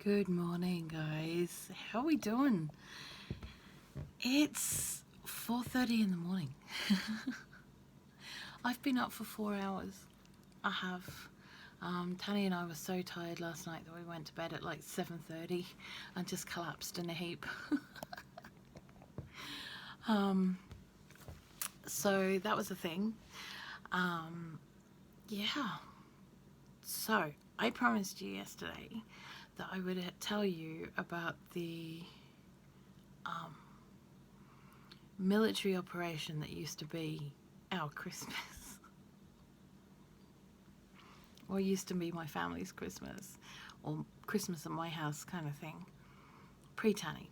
Good morning, guys. How are we doing? It's 4:30 in the morning. I've been up for 4 hours. I have. Tanny and I were so tired last night that we went to bed at like 7:30 and just collapsed in a heap. So that was a thing. Yeah. So I promised you yesterday that I would tell you about the military operation that used to be our Christmas, or used to be my family's Christmas, or Christmas at my house kind of thing, pre-Tanny,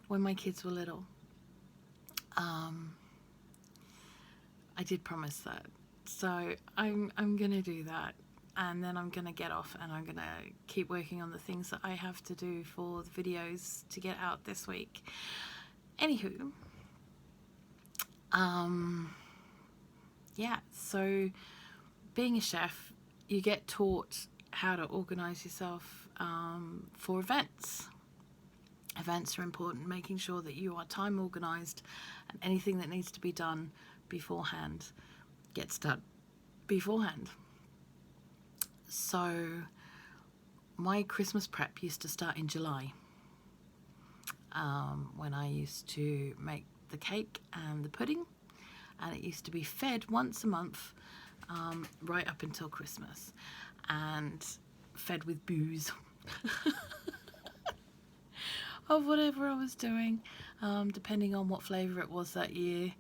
when my kids were little. I did promise that, so I'm gonna do that, and then I'm gonna get off and I'm gonna keep working on the things that I have to do for the videos to get out this week. Anywho, yeah, so being a chef, you get taught how to organize yourself for events. Events are important, making sure that you are time organized and anything that needs to be done beforehand gets done beforehand. So my Christmas prep used to start in July, when I used to make the cake and the pudding, and it used to be fed once a month, right up until Christmas, and fed with booze of whatever I was doing, depending on what flavour it was that year,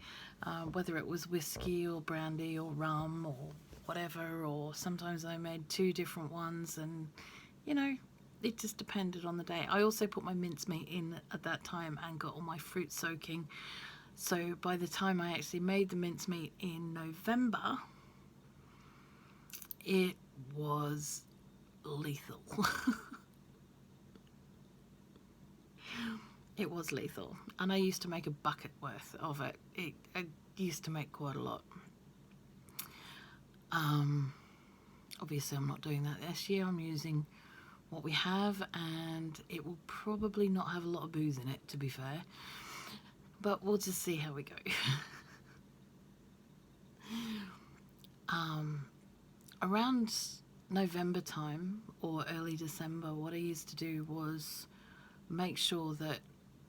whether it was whiskey or brandy or rum or whatever, or sometimes I made 2 different ones, and you know, it just depended on the day. I also put my mincemeat in at that time and got all my fruit soaking, so by the time I actually made the mincemeat in November, it was lethal. It was lethal, and I used to make a bucket worth of it. I used to make quite a lot. Obviously I'm not doing that this year. I'm using what we have, and it will probably not have a lot of booze in it, to be fair, but we'll just see how we go. Around November time or early December, what I used to do was make sure that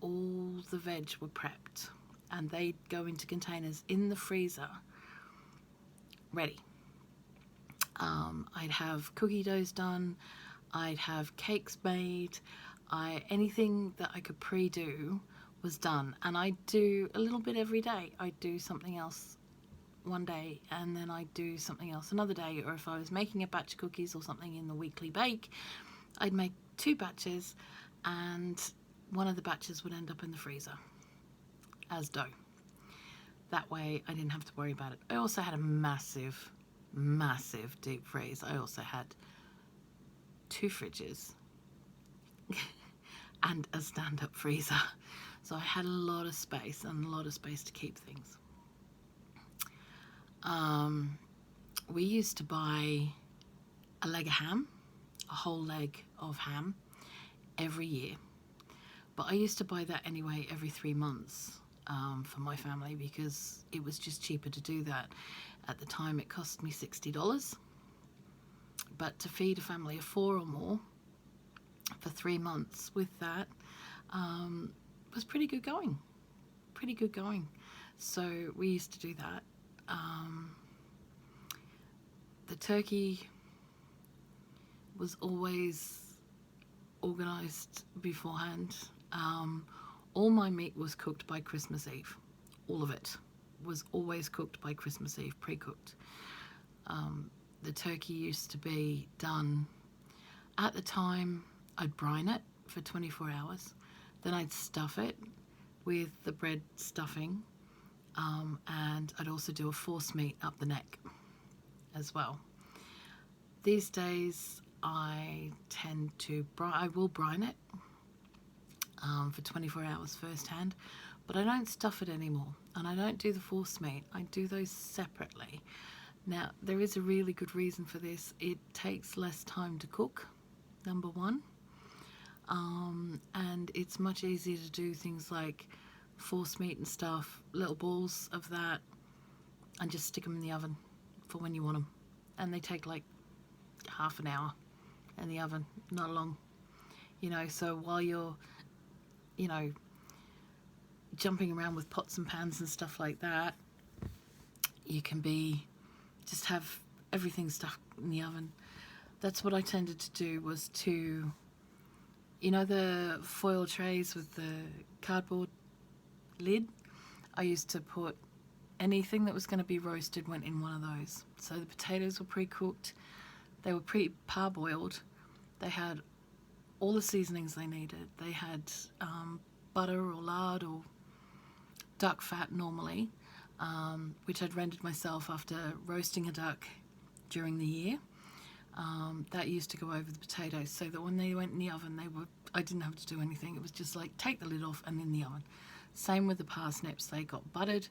all the veg were prepped and they'd go into containers in the freezer ready. I'd have cookie doughs done, I'd have cakes made, anything that I could pre-do was done, and I'd do a little bit every day. I'd do something else one day, and then I'd do something else another day, or if I was making a batch of cookies or something in the weekly bake, I'd make 2 batches, and one of the batches would end up in the freezer as dough. That way I didn't have to worry about it. I also had a massive deep freeze. I also had 2 fridges and a stand-up freezer, so I had a lot of space and a lot of space to keep things. We used to buy a leg of ham, a whole leg of ham, every year, but I used to buy that anyway every 3 months for my family, because it was just cheaper to do that. At the time it cost me $60, but to feed a family of 4 or more for 3 months with that was pretty good going. So we used to do that. The turkey was always organised beforehand. All my meat was cooked by Christmas Eve. All of it was always cooked by Christmas Eve, pre-cooked. The turkey used to be done, at the time, I'd brine it for 24 hours. Then I'd stuff it with the bread stuffing, and I'd also do a force meat up the neck as well. These days I will brine it for 24 hours firsthand, but I don't stuff it anymore, and I don't do the force meat. I do those separately. Now, there is a really good reason for this. It takes less time to cook, number one. And it's much easier to do things like force meat and stuff, little balls of that, and just stick them in the oven for when you want them. And they take like half an hour in the oven, not long. You know, so while you're, you know, jumping around with pots and pans and stuff like that, you can just have everything stuck in the oven. That's what I tended to do, was to, you know, the foil trays with the cardboard lid? I used to put anything that was going to be roasted went in one of those. So the potatoes were pre-cooked, they were pre-parboiled, they had all the seasonings they needed. They had butter or lard or duck fat normally, which I'd rendered myself after roasting a duck during the year. That used to go over the potatoes, so that when they went in the oven, I didn't have to do anything. It was just like take the lid off and in the oven. Same with the parsnips. They got buttered,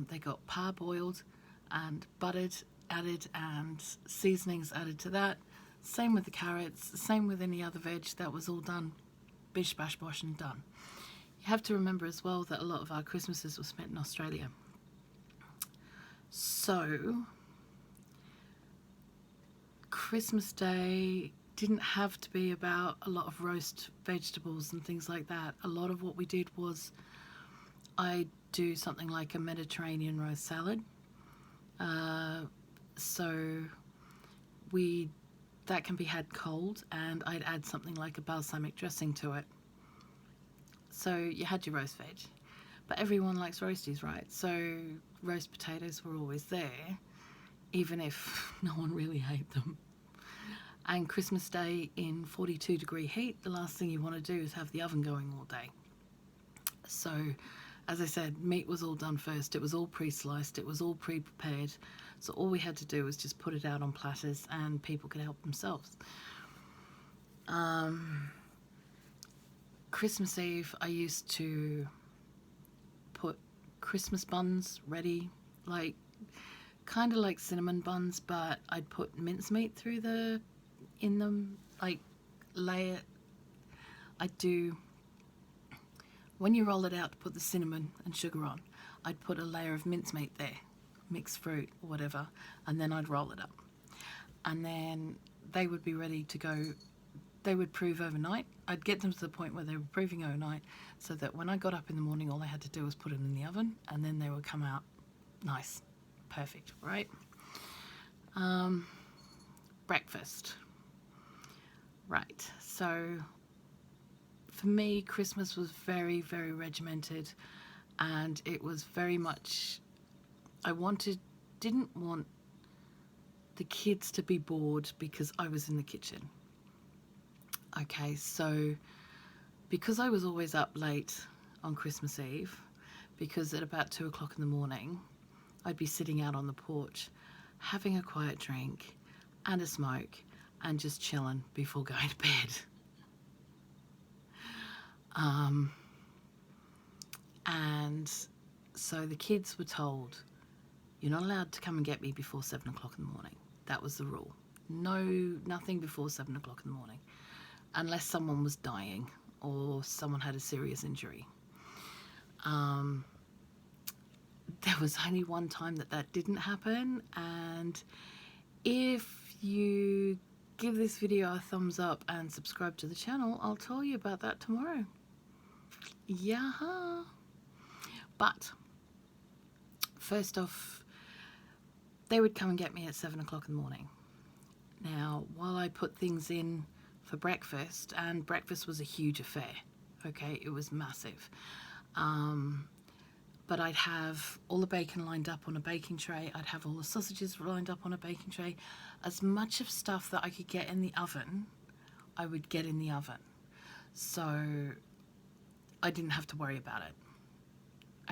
they got parboiled and buttered, added, and seasonings added to that. Same with the carrots, same with any other veg. That was all done, bish bash bosh, and done. You have to remember as well that a lot of our Christmases were spent in Australia. So Christmas Day didn't have to be about a lot of roast vegetables and things like that. A lot of what we did was I'd do something like a Mediterranean roast salad. So that can be had cold, and I'd add something like a balsamic dressing to it. So you had your roast veg. But everyone likes roasties, right? So roast potatoes were always there, even if no one really ate them. And Christmas Day in 42-degree heat, the last thing you want to do is have the oven going all day. So, as I said, meat was all done first. It was all pre-sliced. It was all pre-prepared. So all we had to do was just put it out on platters and people could help themselves. Christmas Eve, I used to put Christmas buns ready, like kind of like cinnamon buns, but I'd put mincemeat in them, like lay it. I'd do, when you roll it out to put the cinnamon and sugar on, I'd put a layer of mincemeat there, mixed fruit or whatever, and then I'd roll it up. And then they would be ready to go. They would prove overnight. I'd get them to the point where they were proving overnight, so that when I got up in the morning, all I had to do was put it in the oven, and then they would come out nice, perfect, right? Breakfast. Right, so for me, Christmas was very, very regimented, and it was very much, didn't want the kids to be bored because I was in the kitchen. Okay, so because I was always up late on Christmas Eve, because at about 2 o'clock in the morning, I'd be sitting out on the porch, having a quiet drink and a smoke, and just chilling before going to bed. And so the kids were told, you're not allowed to come and get me before 7 o'clock in the morning. That was the rule. Nothing before 7 o'clock in the morning, unless someone was dying or someone had a serious injury. There was only one time that didn't happen, and if you give this video a thumbs up and subscribe to the channel, I'll tell you about that tomorrow. Yeah. But first off, they would come and get me at 7 o'clock in the morning. Now, while I put things in for breakfast, and breakfast was a huge affair, okay, it was massive. But I'd have all the bacon lined up on a baking tray. I'd have all the sausages lined up on a baking tray. As much of stuff that I could get in the oven, I would get in the oven. So I didn't have to worry about it.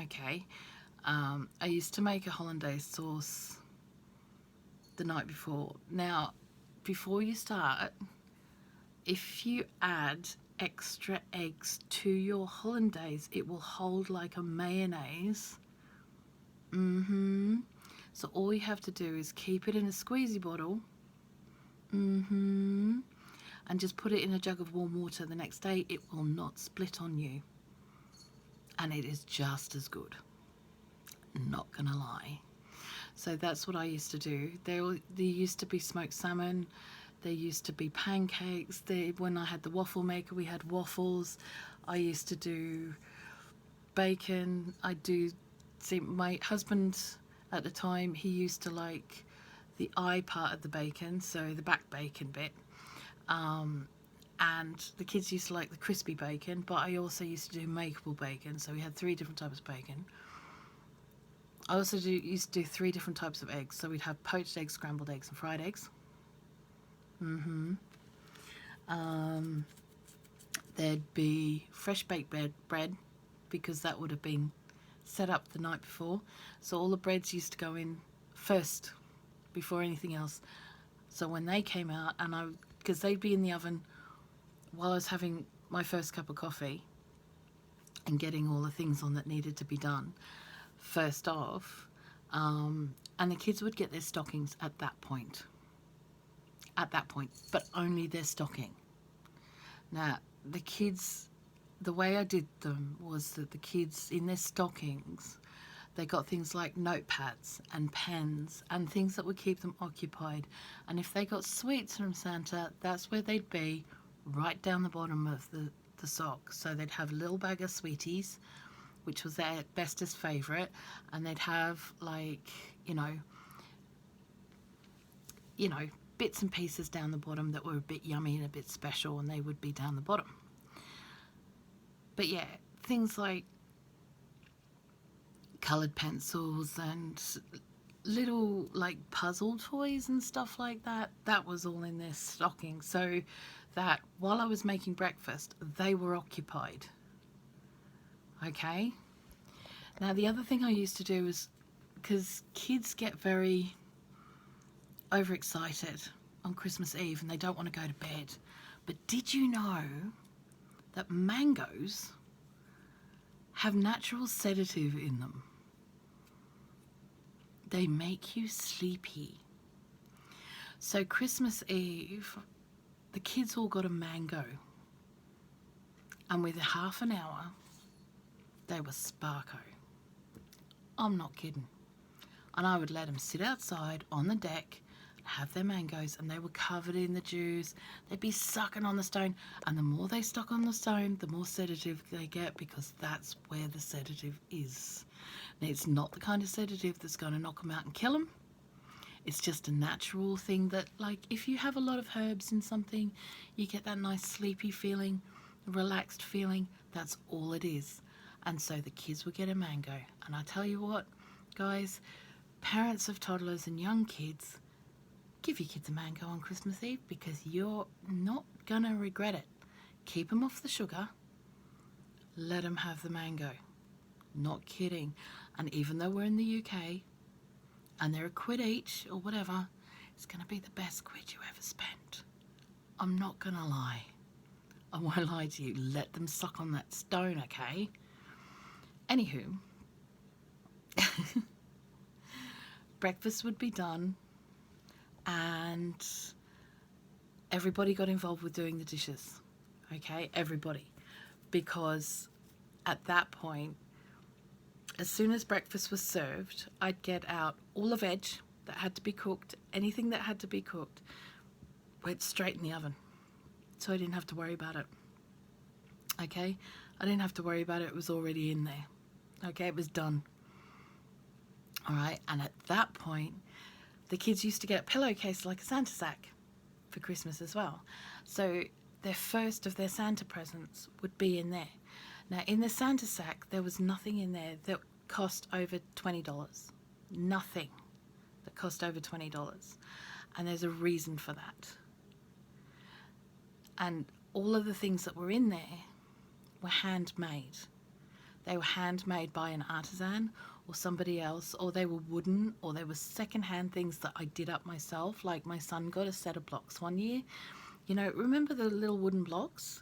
Okay. I used to make a hollandaise sauce the night before. Now, before you start, if you add extra eggs to your hollandaise, it will hold like a mayonnaise. So all you have to do is keep it in a squeezy bottle, and just put it in a jug of warm water. The next day it will not split on you, and it is just as good, not gonna lie. So that's what I used to do. There used to be smoked salmon, there used to be pancakes. When I had the waffle maker, we had waffles. I used to do bacon. See, my husband at the time, he used to like the eye part of the bacon, so the back bacon bit. And the kids used to like the crispy bacon, but I also used to do makeable bacon, so we had 3 different types of bacon. I also used to do 3 different types of eggs, so we'd have poached eggs, scrambled eggs, and fried eggs. There'd be fresh baked bread, because that would have been set up the night before. So all the breads used to go in first before anything else. So when they came out, because they'd be in the oven while I was having my first cup of coffee and getting all the things on that needed to be done first off, and the kids would get their stockings at that point, but only their stocking. Now, the kids, the way I did them was that the kids in their stockings, they got things like notepads and pens and things that would keep them occupied. And if they got sweets from Santa, that's where they'd be, right down the bottom of the sock. So they'd have a little bag of sweeties, which was their bestest favourite, and they'd have like, you know, bits and pieces down the bottom that were a bit yummy and a bit special, and they would be down the bottom. But yeah, things like coloured pencils and little like puzzle toys and stuff like that, that was all in their stocking, so that while I was making breakfast, they were occupied. Okay? Now, the other thing I used to do is, because kids get very overexcited on Christmas Eve and they don't want to go to bed, but did you know that mangoes have natural sedative in them? They make you sleepy. So Christmas Eve, the kids all got a mango, and within half an hour they were sparko. I'm not kidding. And I would let them sit outside on the deck, have their mangoes, and they were covered in the juice. They'd be sucking on the stone, and the more they stuck on the stone, the more sedative they get, because that's where the sedative is. Now, it's not the kind of sedative that's going to knock them out and kill them. It's just a natural thing that, like, if you have a lot of herbs in something, you get that nice sleepy feeling, relaxed feeling. That's all it is. And so the kids would get a mango. And I tell you what, guys, parents of toddlers and young kids, give your kids a mango on Christmas Eve, because you're not going to regret it. Keep them off the sugar. Let them have the mango. Not kidding. And even though we're in the UK and they're £1 each or whatever, it's going to be the best quid you ever spent. I'm not going to lie. I won't lie to you. Let them suck on that stone, okay? Anywho, breakfast would be done, and everybody got involved with doing the dishes, okay? Everybody. Because at that point, as soon as breakfast was served, I'd get out all the veg that had to be cooked. Anything that had to be cooked went straight in the oven, so I didn't have to worry about it, okay? I didn't have to worry about it. It was already in there, okay? It was done. All right, and at that point, the kids used to get a pillowcase like a Santa sack for Christmas as well. So their first of their Santa presents would be in there. Now, in the Santa sack, there was nothing in there that cost over $20. Nothing that cost over $20. And there's a reason for that. And all of the things that were in there were handmade. They were handmade by an artisan or somebody else, or they were wooden, or they were secondhand things that I did up myself. Like my son got a set of blocks one year. You know, remember the little wooden blocks?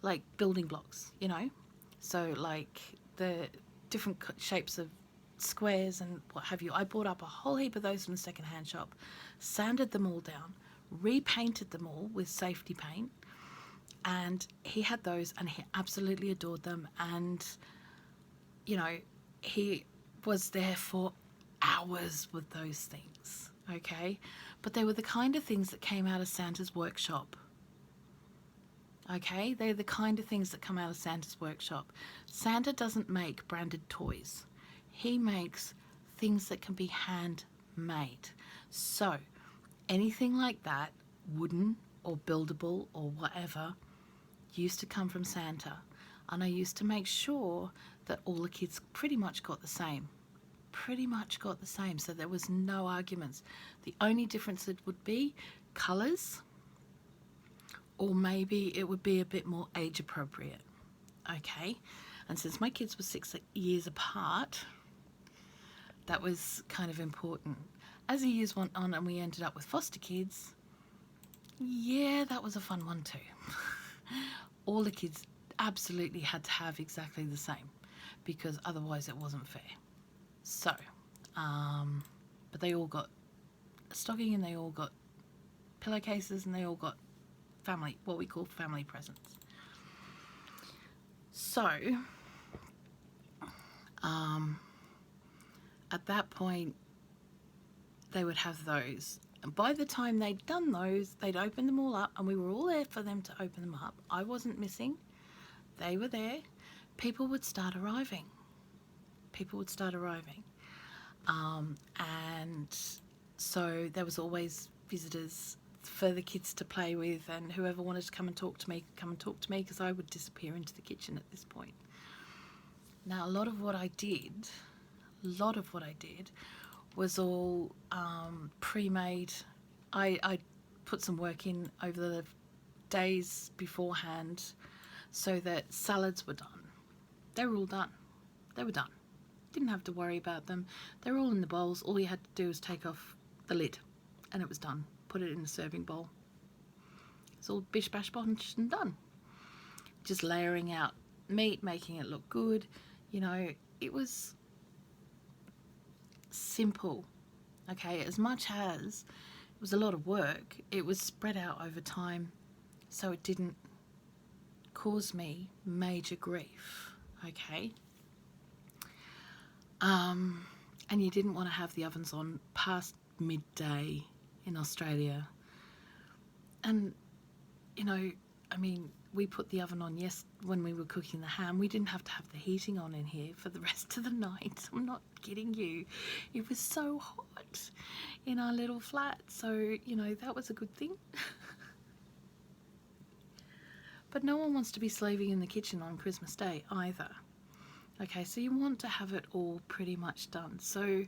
Like building blocks, you know? So like the different shapes of squares and what have you. I bought up a whole heap of those from the second-hand shop, sanded them all down, repainted them all with safety paint, and he had those and he absolutely adored them. And, you know, he was there for hours with those things, okay? But they were the kind of things that came out of Santa's workshop. Okay, they're the kind of things that come out of Santa's workshop. Santa doesn't make branded toys. He makes things that can be handmade. So anything like that, wooden or buildable or whatever, used to come from Santa. And I used to make sure that all the kids pretty much got the same. So there was no arguments. The only difference it would be colours, or maybe it would be a bit more age appropriate. Okay, and since my kids were 6 years apart, that was kind of important. As the years went on and we ended up with foster kids, yeah, that was a fun one too. All the kids absolutely had to have exactly the same, because otherwise it wasn't fair. So, but they all got a stocking and they all got pillowcases and they all got family, what we call family presents. So, at that point, they would have those. And by the time they'd done those, they'd open them all up and we were all there for them to open them up. I wasn't missing. They were there. People would start arriving. And so there was always visitors for the kids to play with, and whoever wanted to come and talk to me, because I would disappear into the kitchen at this point. Now, a lot of what I did was all pre-made. I put some work in over the days beforehand so that salads were done. They were all done. They were done. Didn't have to worry about them. They were all in the bowls. All you had to do was take off the lid and it was done. Put it in a serving bowl. It's all bish bash bosh and done. Just layering out meat, making it look good. You know, it was simple. Okay, as much as it was a lot of work, it was spread out over time, so it didn't cause me major grief. Okay. And you didn't want to have the ovens on past midday in Australia. And, you know, I mean, we put the oven on, yes, when we were cooking the ham. We didn't have to have the heating on in here for the rest of the night. I'm not kidding you. It was so hot in our little flat. So, you know, that was a good thing. But no one wants to be slaving in the kitchen on Christmas Day either. Okay, so you want to have it all pretty much done. So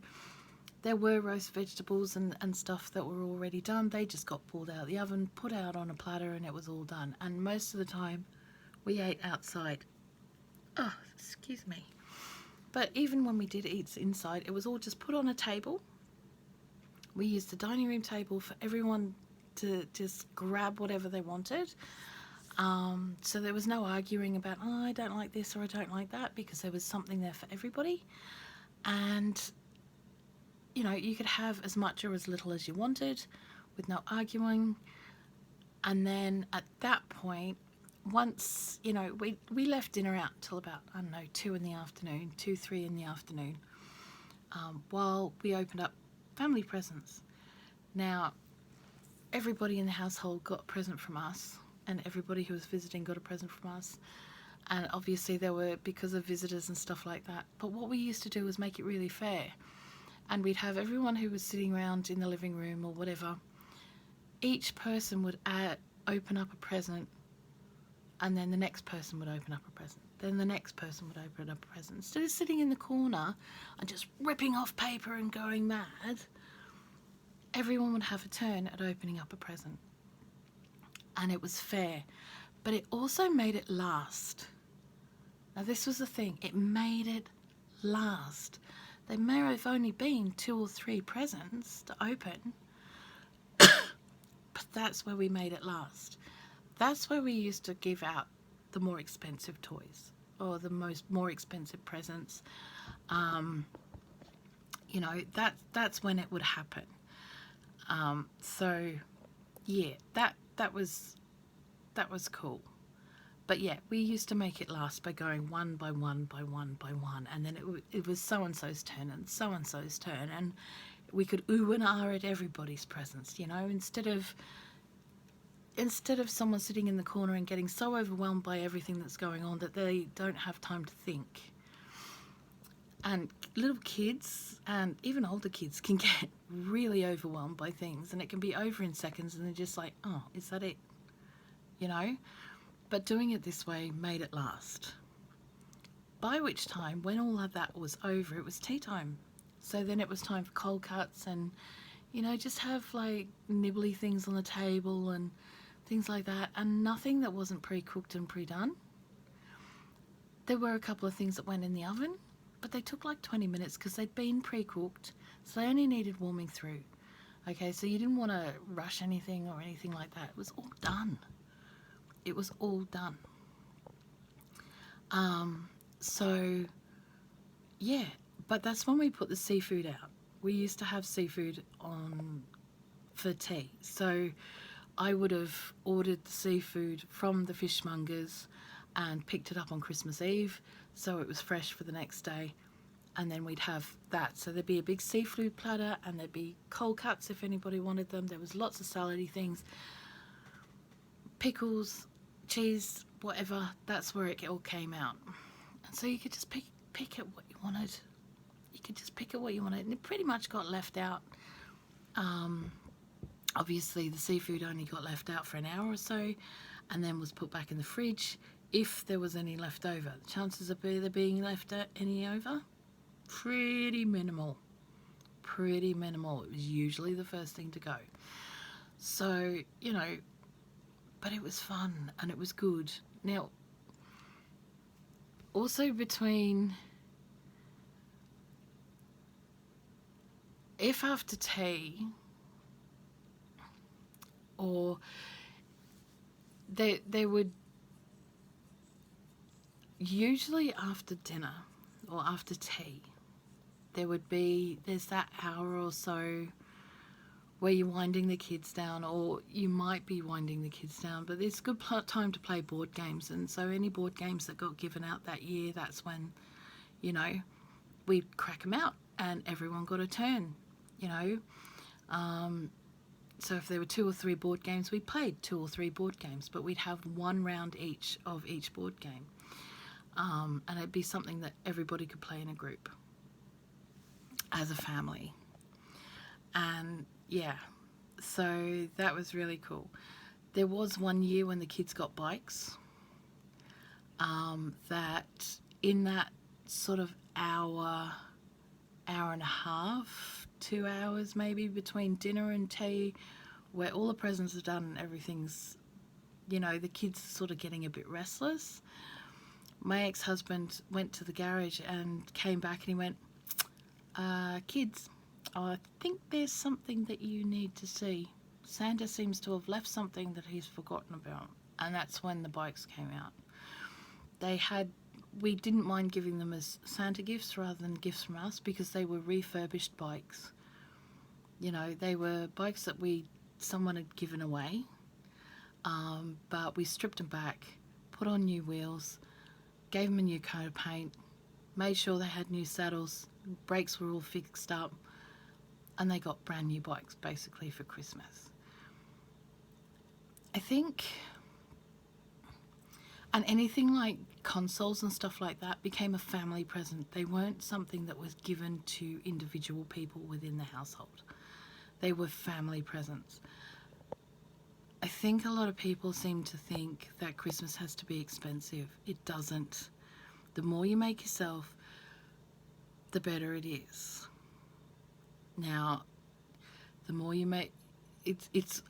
there were roast vegetables and stuff that were already done. They just got pulled out of the oven, put out on a platter, and it was all done. And most of the time, we ate outside. Oh, excuse me. But even when we did eat inside, it was all just put on a table. We used the dining room table for everyone to just grab whatever they wanted. So there was no arguing about, oh, I don't like this or I don't like that, because there was something there for everybody. And, you know, you could have as much or as little as you wanted with no arguing. And then at that point, once, you know, we left dinner out till about, I don't know, 2 in the afternoon, 2, 3 in the afternoon, while we opened up family presents. Now, everybody in the household got a present from us, and everybody who was visiting got a present from us. And obviously there were, because of visitors and stuff like that. But what we used to do was make it really fair. And we'd have everyone who was sitting around in the living room or whatever, each person would open up a present, and then the next person would open up a present. Then the next person would open up a present. Instead of sitting in the corner and just ripping off paper and going mad, everyone would have a turn at opening up a present. And it was fair, but it also made it last. Now this was the thing, it made it last. There may have only been 2 or 3 presents to open, but that's where we made it last. That's where we used to give out the more expensive toys, or the more expensive presents. You know, that's when it would happen. So yeah, that was cool. But yeah, we used to make it last by going one by one by one by one, and then it was so and so's turn and so and so's turn, and we could ooh and ah at everybody's presents. You know, instead of someone sitting in the corner and getting so overwhelmed by everything that's going on that they don't have time to think. And little kids and even older kids can get really overwhelmed by things, and it can be over in seconds, and they're just like, oh, is that it? You know? But doing it this way made it last. By which time, when all of that was over, it was tea time. So then it was time for cold cuts and, you know, just have like nibbly things on the table and things like that, and nothing that wasn't pre-cooked and pre-done. There were a couple of things that went in the oven, but they took like 20 minutes because they'd been pre-cooked, so they only needed warming through. Okay, so you didn't want to rush anything or anything like that. It was all done. It was all done. So yeah, but that's when we put the seafood out. We used to have seafood on for tea. So I would have ordered the seafood from the fishmongers and picked it up on Christmas Eve, so it was fresh for the next day, and then we'd have that. So there'd be a big seafood platter, and there'd be cold cuts if anybody wanted them. There was lots of salady things, pickles, cheese, whatever. That's where it all came out. And so you could just pick at what you wanted. You could just pick at what you wanted, and it pretty much got left out. Obviously, the seafood only got left out for an hour or so, and then was put back in the fridge if there was any left over. The chances of there being left any over, pretty minimal. Pretty minimal. It was usually the first thing to go. So, you know, but it was fun and it was good. Now, also between, if after tea, or they would usually after dinner or after tea, there's that hour or so where you're winding the kids down, or you might be winding the kids down, but it's a good time to play board games. And so any board games that got given out that year, that's when, you know, we'd crack them out and everyone got a turn, you know. So if there were 2 or 3 board games, we played 2 or 3 board games, but we'd have 1 round each of each board game. And it'd be something that everybody could play in a group as a family. And yeah, so that was really cool. There was one year when the kids got bikes, that in that sort of hour and a half, 2 hours maybe between dinner and tea, where all the presents are done and everything's, you know, the kids are sort of getting a bit restless. My ex-husband went to the garage and came back and he went, kids, I think there's something that you need to see. Santa seems to have left something that he's forgotten about. And that's when the bikes came out. We didn't mind giving them as Santa gifts rather than gifts from us, because they were refurbished bikes. You know, they were bikes that someone had given away, but we stripped them back, put on new wheels, gave them a new coat of paint, made sure they had new saddles, brakes were all fixed up, and they got brand new bikes basically for Christmas. I think, and anything like consoles and stuff like that became a family present. They weren't something that was given to individual people within the household. They were family presents. I think a lot of people seem to think that Christmas has to be expensive. It doesn't. The more you make yourself, the better it is. Now, the more you make,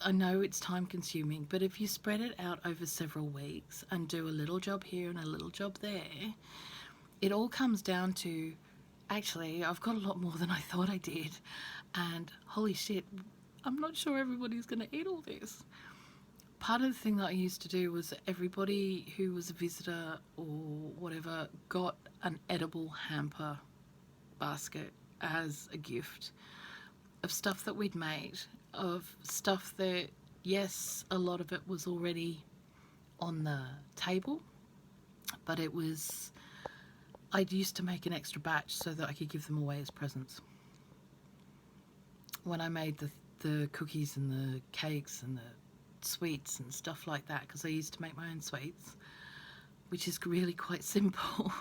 I know it's time consuming, but if you spread it out over several weeks and do a little job here and a little job there, it all comes down to, actually, I've got a lot more than I thought I did, and holy shit, I'm not sure everybody's going to eat all this. Part of the thing that I used to do was everybody who was a visitor or whatever got an edible hamper basket as a gift of stuff that we'd made, of stuff that, yes, a lot of it was already on the table, but it was, I used to make an extra batch so that I could give them away as presents. When I made the cookies and the cakes and the sweets and stuff like that, because I used to make my own sweets, which is really quite simple.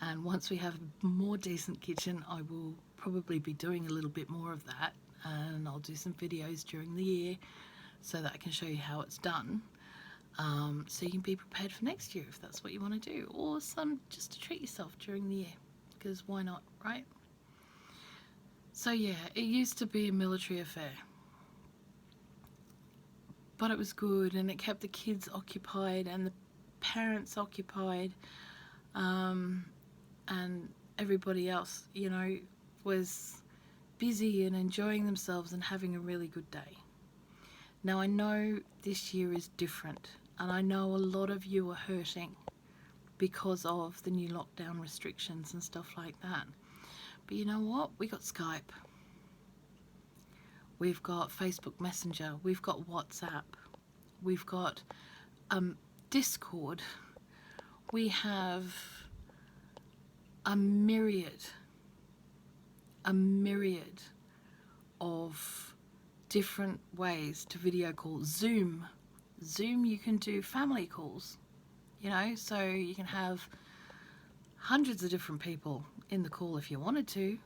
And once we have a more decent kitchen, I will probably be doing a little bit more of that, and I'll do some videos during the year so that I can show you how it's done, so you can be prepared for next year if that's what you want to do, or some just to treat yourself during the year, because why not, right? So yeah, it used to be a military affair, but it was good, and it kept the kids occupied and the parents occupied, and everybody else, you know, was busy and enjoying themselves and having a really good day. Now I know this year is different, and I know a lot of you are hurting because of the new lockdown restrictions and stuff like that. But you know what? We got Skype. We've got Facebook Messenger. We've got WhatsApp. We've got Discord. We have a myriad of different ways to video call. Zoom, you can do family calls, you know, so you can have hundreds of different people in the call if you wanted to,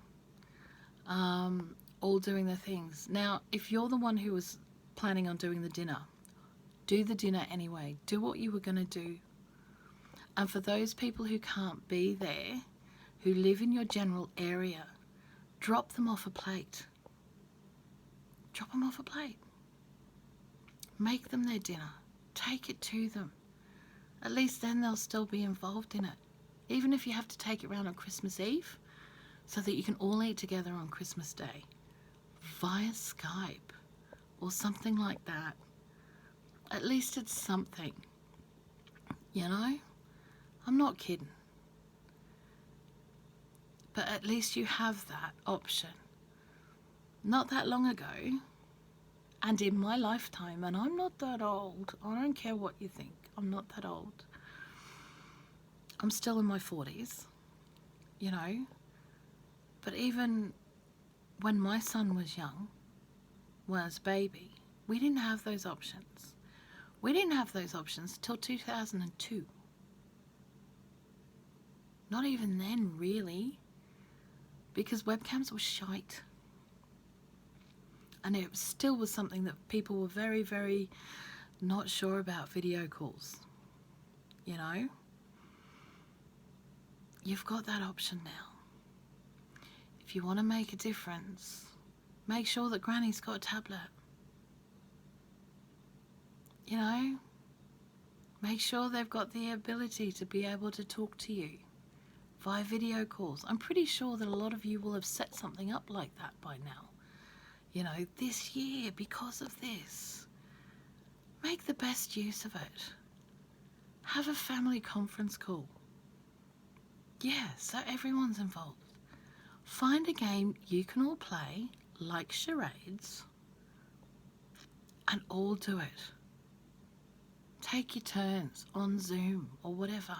all doing their things. Now, if you're the one who was planning on doing the dinner, do the dinner anyway. Do what you were going to do. And for those people who can't be there, who live in your general area, drop them off a plate. Drop them off a plate. Make them their dinner. Take it to them. At least then they'll still be involved in it. Even if you have to take it around on Christmas Eve, so that you can all eat together on Christmas Day via Skype or something like that. At least it's something, you know? I'm not kidding. But at least you have that option. Not that long ago, and in my lifetime, and I'm not that old, I don't care what you think, I'm not that old. I'm still in my 40s, you know, but even when my son was young, was a baby, we didn't have those options. We didn't have those options till 2002. Not even then, really, because webcams were shite. And it still was something that people were very, very not sure about, video calls, you know. You've got that option now. If you want to make a difference, make sure that Granny's got a tablet. You know, make sure they've got the ability to be able to talk to you via video calls. I'm pretty sure that a lot of you will have set something up like that by now. You know, this year, because of this, make the best use of it. Have a family conference call. Yeah, so everyone's involved. Find a game you can all play, like charades, and all do it. Take your turns on Zoom or whatever.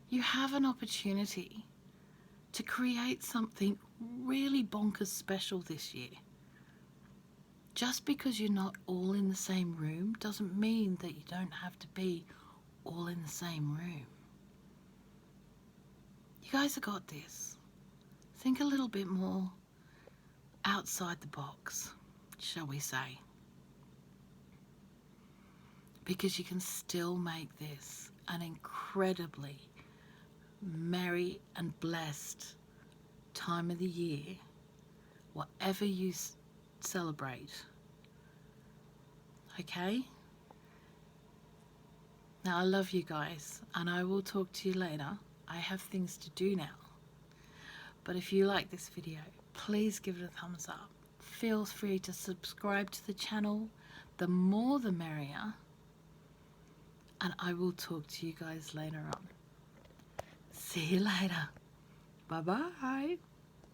You have an opportunity to create something really bonkers special this year. Just because you're not all in the same room doesn't mean that you don't have to be all in the same room. You guys have got this. Think a little bit more outside the box, shall we say. Because you can still make this an incredibly merry and blessed time of the year, whatever you celebrate. Okay? Now, I love you guys, and I will talk to you later. I have things to do now. But if you like this video, please give it a thumbs up. Feel free to subscribe to the channel. The more the merrier. And I will talk to you guys later on. See you later. Bye-bye.